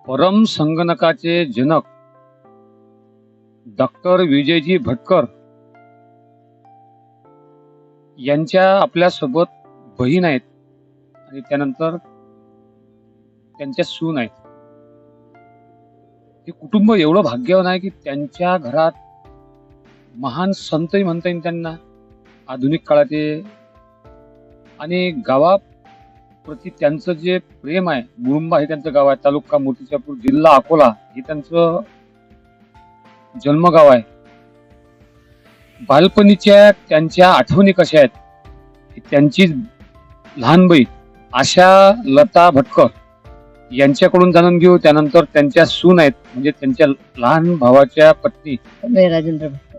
परम संगणकाचे जनक डॉक्टर विजयजी भटकर यांच्या आपल्यासोबत बहीण आहेत आणि त्यानंतर त्यांच्या सून आहेत. हे कुटुंब एवढं भाग्यवान आहे की त्यांच्या घरात महान संतही म्हणता येईल त्यांना, आधुनिक काळाचे, आणि गावाप्रती त्यांचं जे प्रेम आहे. मुरुंबा हे त्यांचं गाव आहे, तालुका मूर्तिजापूर, जिल्हा अकोला हे त्यांचं जन्मगाव आहे. बालपणीच्या त्यांच्या आठवणी कशा आहेत, त्यांची लहान बहीण आशा लता भटकर यांच्याकडून जाणून घेऊ. त्यानंतर त्यांच्या सून आहेत, म्हणजे त्यांच्या लहान भावाच्या पत्नी राजेंद्र भटकर.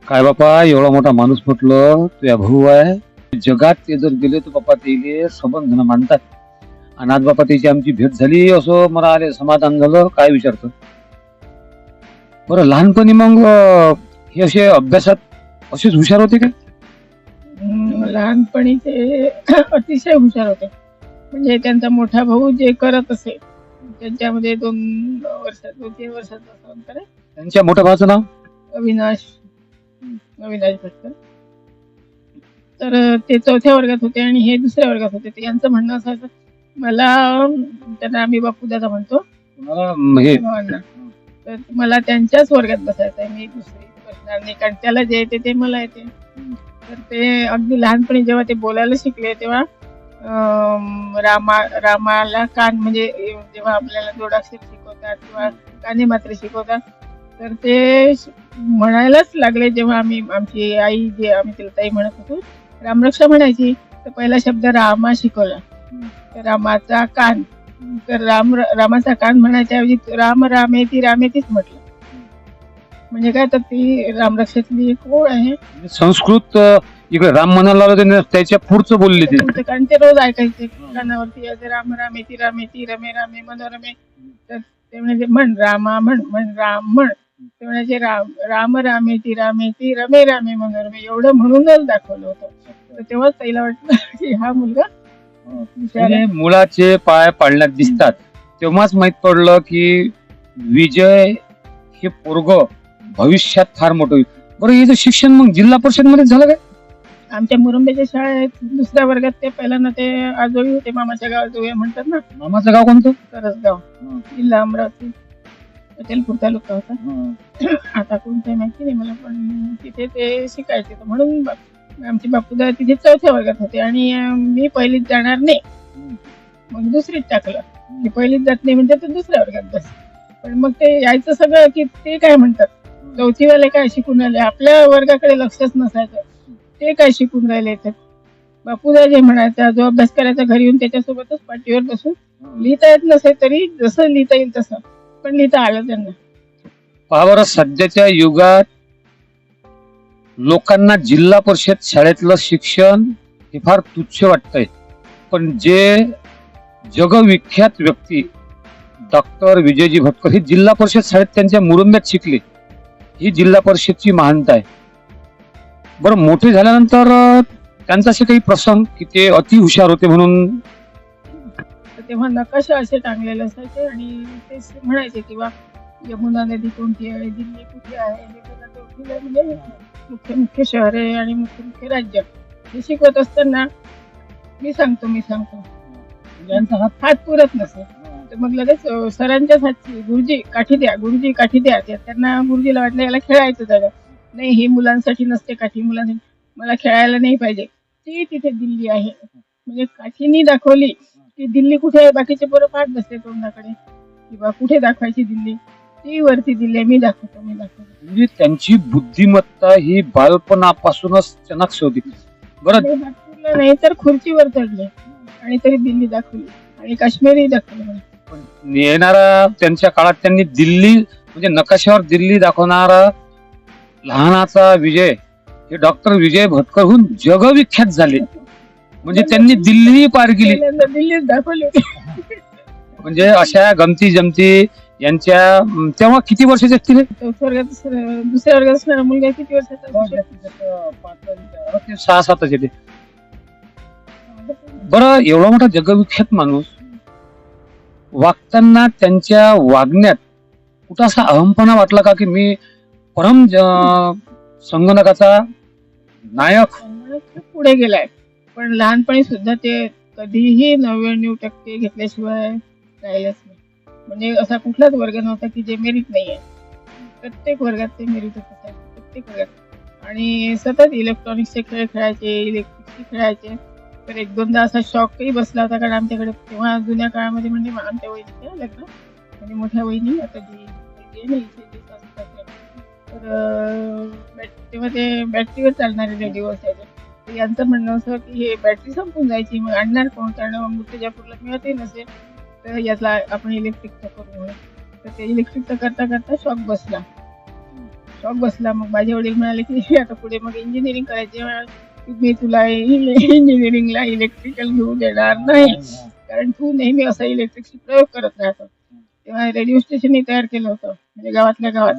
काय बापा, एवढा मोठा माणूस म्हटलं तुझ्या भाऊ आहे. जगात ते जर गेले तर बापा ते सबंध जण मानतात. आणि आज बापा त्याची आमची भेट झाली, असं मला आले समाधान झालं. काय विचारतो बरं, लहानपणी मग हे असे अभ्यासात असेच हुशार होते का? लहानपणी ते अतिशय हुशार होते. म्हणजे त्यांचा मोठा भाऊ जे करत असे त्यांच्यामध्ये 2 वर्षाचं अंतर आहे. त्यांच्या मोठ्या भावाचं नाव अविनाश भटकर. तर ते 4थ्या वर्गात होते आणि हे 2ऱ्या वर्गात होते. ते यांचं म्हणणं असायचं, मला, त्यांना आम्ही बापू दादा म्हणतो, भावांना, तर मला त्यांच्याच वर्गात बसायचं आहे, मी दुसरी बसणार नाही, कारण त्याला जे येते ते मला येते. तर ते अगदी लहानपणी जेव्हा ते बोलायला शिकले तेव्हा रामाला कान, म्हणजे जेव्हा आपल्याला जोडाक्षर शिकवतात किंवा काने मात्र शिकवतात, तर ते म्हणायलाच लागले. जेव्हा आमची आई, जे आम्ही तिला ताई म्हणत होतो, रामरक्षा म्हणायची, तर पहिला शब्द रामा शिकवला, तर रामाचा कान, तर रामाचा कान म्हणायच्या ऐवजी राम रामेतीच म्हटलं. म्हणजे काय, तर ती रामरक्षातली एक ओळ आहे. संस्कृत इकडे राम म्हणायला लागलं, त्याच्या पुढचं बोलले ते, कारण ते रोज ऐकायचे कानावरती, राम रामेती रमे रामे मनोरमे. तर ते म्हणजे म्हण रामा, म्हण राम, म्हण. ते म्हणायचे राम रामेती रमे रामे मनोरमे, एवढं म्हणूनच दाखवलं होतं. तर तेव्हाच ताईला वाटलं की हा मुलगा मुलाचे पाय पाळण्यात दिसतात. तेव्हाच माहित पडलं की विजय हे पोरग भविष्यात फार मोठं होईल. बरं, याचं शिक्षण मग जिल्हा परिषद मध्ये झालं काय? आमच्या मुरुंबेच्या शाळेत 2ऱ्या वर्गात ते पहिल्यांदा ते आजोळी होते, मामाच्या गावात जोळी म्हणतात ना. मामाचं गाव कोणतं? करसगाव, जिल्हा अमरावती, अचलपूर तालुका होता. आता कोणतं माहिती नाही मला, पण तिथे ते शिकायचे. म्हणून आमचे बापूदा तिथे 4थ्या वर्गात होते आणि मी पहिलीत जाणार नाही, मग 2रीत टाकलं. की पहिलीत जात नाही म्हणजे तर 2ऱ्या वर्गात बस. पण मग ते यायचं सगळं की ते काय म्हणतात, 4थीवाले काय शिकून राहिले, आपल्या वर्गाकडे लक्षच नसायचं, ते काय शिकून राहिले. तर बापूदा जे म्हणायचा, जो अभ्यास करायचा घरी येऊन, त्याच्यासोबतच पाठीवर बसून लिहिता येत नसे तरी जसं लिहिता येईल तसं पण लिहिता आलं त्यांना. पहा बरं, सध्याच्या युगात लोकांना जिल्हा परिषद शाळेतलं शिक्षण हे फार तुच्छ वाटतंय, पण जे जगविख्यात व्यक्ती डॉक्टर विजयजी भटकर हे जिल्हा परिषद शाळेत त्यांच्या मुरुंब्यात शिकले, ही जिल्हा परिषदची महानता आहे. बरं, मोठे झाल्यानंतर त्यांचा असे काही प्रसंग की ते अति हुशार होते म्हणून, तेव्हा नकाशा असे टांगलेले असायचे आणि ते म्हणायचे किंवा यमुना नदी कोणती आहे, दिल्ली कुठे आहे, म्हणजे मुख्य शहर आहे आणि मुख्य राज्य. हे शिकवत असताना मी सांगतो यांचा हात पुरत नसे, तर मग लगेच सरांच्याच हातची गुरुजी काठी द्या. त्यांना गुरुजीला वाटलं याला खेळायचं जागा नाही, ही मुलांसाठी नसते काठी, मुलांसाठी, मला खेळायला नाही पाहिजे. ती तिथे दिल्ली आहे, म्हणजे काठीनी दाखवली की दिल्ली कुठे आहे. बाकीचे पोरं पाहत बसले तोंडाकडे, किंवा कुठे दाखवायची दिल्ली, ती वरती दिल्ली, मी दाखवतो. म्हणजे त्यांची बुद्धिमत्ता ही बालपणापासूनच चनाक्ष होती. बरं, नागपूरला नाही तर खुर्चीवर चढले आणि तरी दिल्ली दाखवली आणि काश्मीरही दाखवली. येणारा त्यांच्या काळात त्यांनी दिल्ली, म्हणजे नकाशावर दिल्ली दाखवणारा लहानाचा विजय हे डॉक्टर विजय भटकरहून जगविख्यात झाले. म्हणजे त्यांनी दिल्ली पार केली, दिल्लीच दाखवली. म्हणजे अशा गमती जमती यांच्या. तेव्हा किती वर्षाचे असतील? 2ऱ्या वर्गात असणारा मुलगा किती वर्षाचा? 6-7 येते. बरं, एवढा मोठा जगविख्यात माणूस वागताना त्यांच्या वागण्यात कुठं असा अहमपणा वाटला का की मी संगणकाचा नायक? खूप पुढे गेलाय, पण लहानपणी सुद्धा ते कधीही 99% घेतल्याशिवाय राहिलेच नाही. म्हणजे असा कुठलाच वर्ग नव्हता की जे मेरिट नाहीये. प्रत्येक वर्गात ते मेरिटच असायचे, प्रत्येक वर्गात. आणि सतत इलेक्ट्रॉनिक्सचे खेळ खेळायचे, इलेक्ट्रिकचे खेळायचे. तर एक दोनदा असा शॉकही बसला होता, कारण आमच्याकडे तेव्हा जुन्या काळामध्ये म्हणजे आमच्या वहिनीच्या लग्न, म्हणजे मोठ्या वहिनी आता जी मुलगी आहे ना इथे जी सासू-सासरे, तर तेव्हा ते बॅटरीवर चालणारे रेडिओ असायचे. तर यांचं म्हणणं असं की हे बॅटरी संपून जायची, मग आणणार कोण? कारण मूर्तिजापूरला मिळतही नसेल, तर याचा आपण इलेक्ट्रिकचा करू म्हणून. तर ते इलेक्ट्रिकचा करता करता शॉक बसला. मग माझे वडील म्हणाले की "हे आता पुढे मग इंजिनिअरिंग करायची आहे, मी तुला इंजिनिअरिंगला इलेक्ट्रिकल घेऊ देणार नाही, कारण तू नेहमी असा इलेक्ट्रिकचा प्रयोग करत राहतो." तेव्हा रेडिओ स्टेशनही तयार केलं होतं, म्हणजे गावातल्या गावात.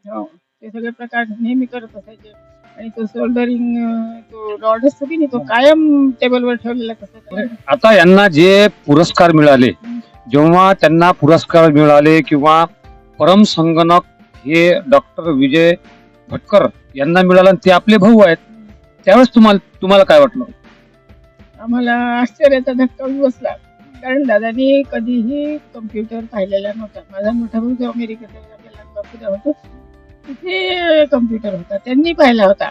हो, ते सगळे प्रकार नेहमी करत असायचे. आणि तो सोल्डरिंग, तो रॉड असतो की नाही, तो कायम टेबलवर ठेवलेला तसा. आता यांना जे पुरस्कार मिळाले, जेव्हा त्यांना पुरस्कार मिळाले किंवा परम संगणक हे डॉक्टर विजय भटकर यांना मिळालं आणि ते आपले भाऊ आहेत, त्यावेळेस तुम्हाला काय वाटलं? आम्हाला आश्चर्याचा धक्का बसला, कारण दादानी कधीही कम्प्युटर पाहिलेला नव्हता. माझा मोठा भाऊ जो अमेरिकेत बापूदा होतो, तिथे कम्प्युटर होता, त्यांनी पाहिला होता,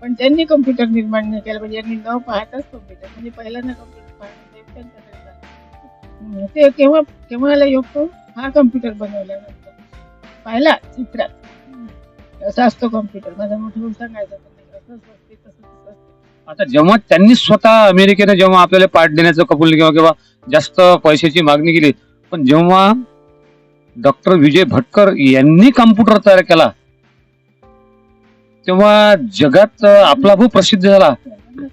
पण त्यांनी कम्प्युटर निर्माण नाही केला. म्हणजे यांनी न पाहताच कम्प्युटर, म्हणजे पहिल्यांदा कम्प्युटर पाहणं ते त्यांच्याकडे झालं. ते केव्हा आला योग तो? हा कम्प्युटर बनवल्यानंतर पाहिला चित्रात, असा असतो कम्प्युटर. माझा मोठा भाऊ सांगायचा, असं असते तसं असते. आता जेव्हा त्यांनी स्वतः अमेरिकेने जेव्हा आपल्याला पाठ देण्याचं कबूल किंवा जास्त पैशाची मागणी केली, पण जेव्हा डॉक्टर विजय भटकर यांनी कॉम्प्युटर तयार केला, तेव्हा जगात आपला भाऊ प्रसिद्ध झाला.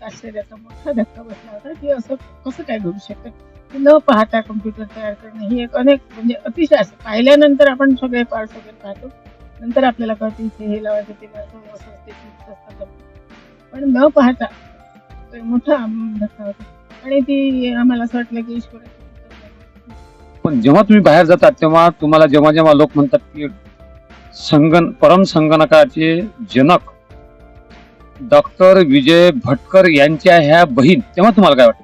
आश्चर्याचा मोठा धक्का बसला होता की असं कसं काय घडू शकतं. न पाहता कम्प्युटर तयार करणं ही एक म्हणजे अतिशय असं पाहिल्यानंतर आपण सगळे पार्ट्स वगैरे पाहतो, नंतर आपल्याला कळतं इथे हे लावायचं ते लावायचं असं असते असतं, पण न पाहता तो मोठा धक्का होता. आणि ती आम्हाला असं वाटलं की ईश्वराची कृपा. पण जेव्हा तुम्ही बाहेर जातात तेव्हा तुम्हाला जेव्हा लोक म्हणतात की परम संगणकाचे जनक डॉक्टर विजय भटकर यांच्या ह्या बहीण, तेव्हा तुम्हाला काय वाटतं?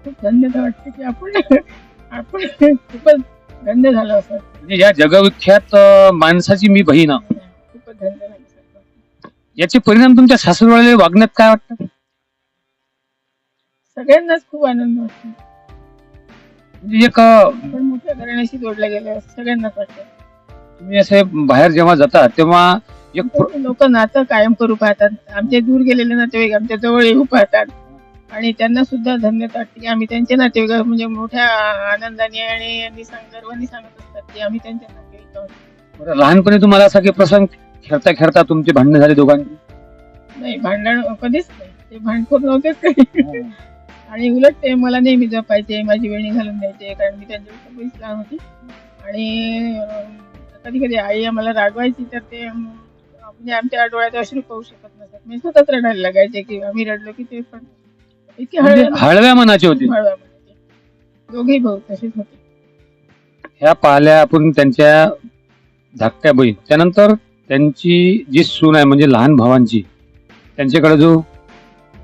खूप धन्यता वाटते की आपण खूपच धन्य झालो असं. म्हणजे या जगविख्यात माणसाची मी बहीण आहे. खूपच धन्य झालो. याचे परिणाम तुमच्या सासरवाडीला वागण्यात काय वाटतं? सगळ्यांनाच खूप आनंद वाटतो. म्हणजे एक आपण मोठ्या घराण्याशी जोडल्या गेलो सगळ्यांनाच वाटतं. तुम्ही असे बाहेर जेव्हा जाता तेव्हा एक लोक नातं कायम करू पाहतात. आमचे दूर गेलेले नातेवाईक आमच्या जवळ येऊ पाहतात, आणि त्यांना सुद्धा धन्यता वाटते की आम्ही त्यांचे नातेवाईक म्हणजे मोठ्या आनंदाने आणि गर्वाने सांगत असतात की आम्ही त्यांच्या नातेवाईक आहोत. लहानपणी तुम्हाला असा काही प्रसंग खेळता तुमचे भांडण झाले दोघांची? नाही, भांडण कधीच नाही. ते भांडखोर नव्हतेच काही. आणि उलट ते मला नेहमी जपायचे, माझी वेणी घालून द्यायचे, कारण मी त्यांच्यापेक्षा बरीच लहान होती. आणि कधी कधी आई आम्हाला रागवायची, तर ते म्हणजे आमच्या डोळ्यात अश्रू पाहू शकत नसत. मी स्वतःच रडायला लागायचे की आम्ही रडलो की ते पण इतके हळव्या मनाचे होते. दोघेही भाऊ तसेच होते. ह्या पाहिल्या आपण त्यांच्या धाकट्या बहीण, त्यानंतर त्यांची जी सून आहे म्हणजे लहान भावांची, त्यांच्याकडे जो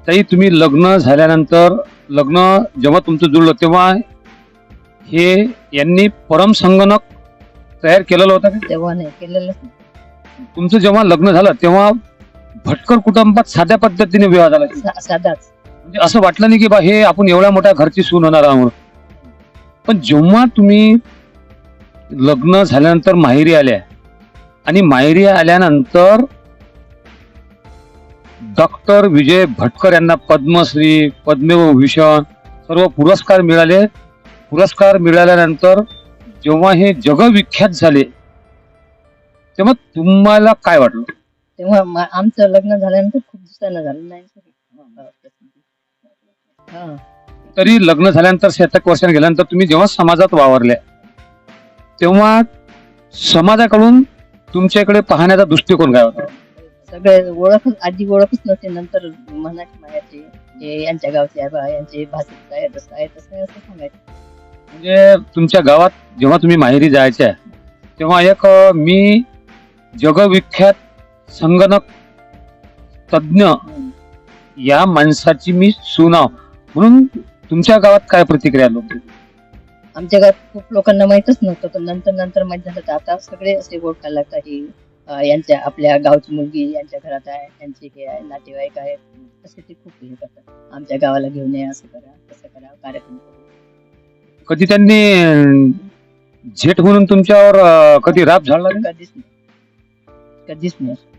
ताई तुम्ही लग्न झाल्यानंतर जेव्हा तुमचं जुळलं तेव्हा हे यांनी परम संगणक तयार केलेलं होतं का? तेव्हा नाही केलेलं. तुमचं जेव्हा लग्न झालं तेव्हा भटकर कुटुंबात साध्या पद्धतीने विवाह झाला, साधाच. म्हणजे असं वाटलं नाही की बा हे आपण एवढ्या मोठ्या घरची सून होणार आहोत. पण जेव्हा तुम्ही लग्न झाल्यानंतर माहेरी आल्या आणि माहेरी आल्यानंतर डॉक्टर विजय भटकर यांना पद्मश्री, पद्मविभूषण सर्व पुरस्कार मिळाले. पुरस्कार मिळाल्यानंतर जेव्हा हे जगविख्यात झाले तेव्हा तुम्हाला काय वाटलं? तेव्हा आमचं लग्न झाल्यानंतर खूप दिवसानं झालं नाही. तरी लग्न झाल्यानंतर 7 वर्षांनी गेल्यानंतर तुम्ही जेव्हा समाजात वावरल्या तेव्हा समाजाकडून तुमच्याकडे पाहण्याचा दृष्टिकोन काय होता? सगळे आधी ओळखच नव्हते. नंतर म्हणायचे मायाचे, हे यांच्या गावचे आहे बा, यांचे भाषेत काय तसं आहे तसं आहे असं सांगायचं. म्हणजे तुमच्या गावात जेव्हा तुम्ही माहेरी जायच्या तेव्हा एक मी जगविख्यात संगणक तज्ञ या माणसाची मी सुनाव म्हणून तुमच्या गावात काय प्रतिक्रिया लोक? आमच्या गावात खूप लोकांना माहितच नव्हतं, पण नंतर माहित झालं. तर आता सगळे असे ओळखायला लागतात की यांच्या आपल्या गावची मुलगी यांच्या घरात आहे, यांचे हे आहे, नातेवाईक आहेत, असे ते खूप हे करतात. आमच्या गावाला घेऊन या, असं करा, तसं करा, कार्यक्रम करू. कधी त्यांनी झेट म्हणून तुमच्यावर कधी राब झाला नाही? कधीच नाही असं.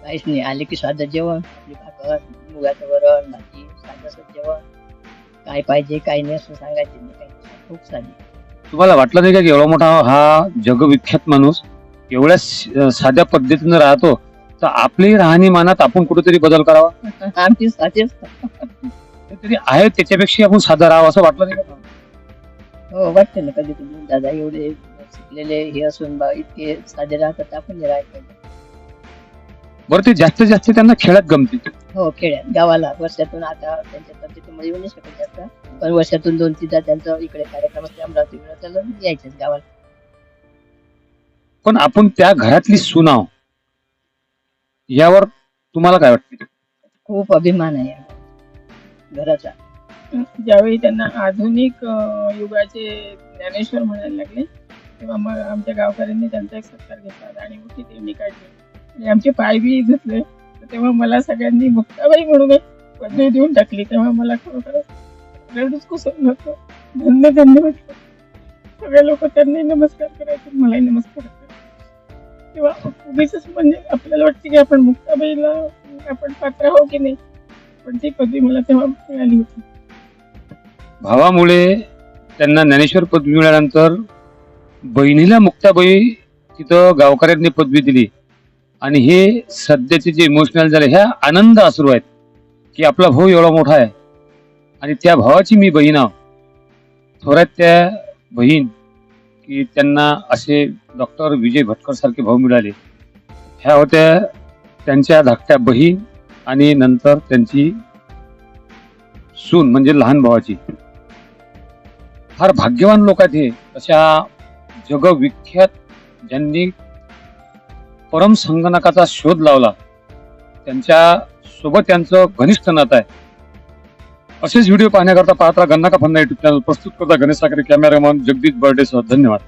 काहीच नाही. आले की साधं जेवण, आपली भाकर, मुगाचं वरण, भाजी, साधंसं जेवण. काय पाहिजे काय नाही असं सांगायचं नाही, काही खूप साधी. तुम्हाला वाटलं नाही का की एवढा मोठा हा जगविख्यात माणूस एवढ्या साध्या पद्धतीने राहतो, तर आपली राहणीमानात आपण कुठेतरी बदल करावा? आमची साधी असतात. तरी आहे त्याच्यापेक्षा आपण साधा राहावं असं वाटलं नाही का? हो, वाटतं ना कधी कधी दादा एवढे शिकलेले हे असून बा इतके साधे राहतात, आपण राहायला पाहिजे. बरं, ते जास्तीत जास्त त्यांना खेळात गमते. हो, खेड्यात गावाला वर्षातून आता त्यांच्या तब्येतीमुळे येऊ नाही शकत जास्त, पण वर्षातून 2-3दा त्यांचं इकडे कार्यक्रम असते अमरावतीकडे, त्याला यायचेच गावाला. पण आपण त्या घरातली सुनाव यावर तुम्हाला काय वाटते? खूप अभिमान आहे या घराचा. ज्यावेळी त्यांना आधुनिक युगाचे ज्ञानेश्वर म्हणायला लागले, तेव्हा मग आमच्या गावकऱ्यांनी त्यांचा एक सत्कार घेतला आणि मोठी दिंडी काढली आणि आमचे पाय बी धुतले. तर तेव्हा मला सगळ्यांनी मुक्ताबाई म्हणून एक पदवी देऊन टाकली. तेव्हा मला खरोखर रडूच कोसळलं होतं. धन्य धन्य वाटलं. सगळे लोक त्यांनाही नमस्कार करायचे, मलाही नमस्कार करायचे. तेव्हा उगीच म्हणजे आपल्याला वाटते की आपण मुक्ताबाईला आपण पात्र आहो की नाही, पण ती पदवी मला तेव्हा मिळाली होती. भावामुळे त्यांना ज्ञानेश्वर पदवी मिळाल्यानंतर बहिणीला मुक्ताबाई तिथं गावकऱ्यांनी पदवी दिली आणि हे सध्याचे जे इमोशनल झाले, ह्या आनंद अश्रू आहेत की आपला भाऊ एवढा मोठा आहे आणि त्या भावाची मी बहीण आहो. थोड्यात त्या बहीण की त्यांना असे डॉक्टर विजय भटकर सारखे भाऊ मिळाले. ह्या होत्या त्यांच्या धाकट्या बहीण आणि नंतर त्यांची सून म्हणजे लहान भावाची. फार भाग्यवान लोक आहेत हे, अशा जगविख्यात ज्यांनी परम संगणकाचा शोध लावला, त्यांच्या सोबत त्यांचं घनिष्ठ नातं आहे. असेच व्हिडिओ पाहण्याकरता पाहता गन्ना का फन्ना युट्यूब चॅनल प्रस्तुत करता गणेश साखरे, कॅमेरामॅन जगदीश बर्डेसह. धन्यवाद.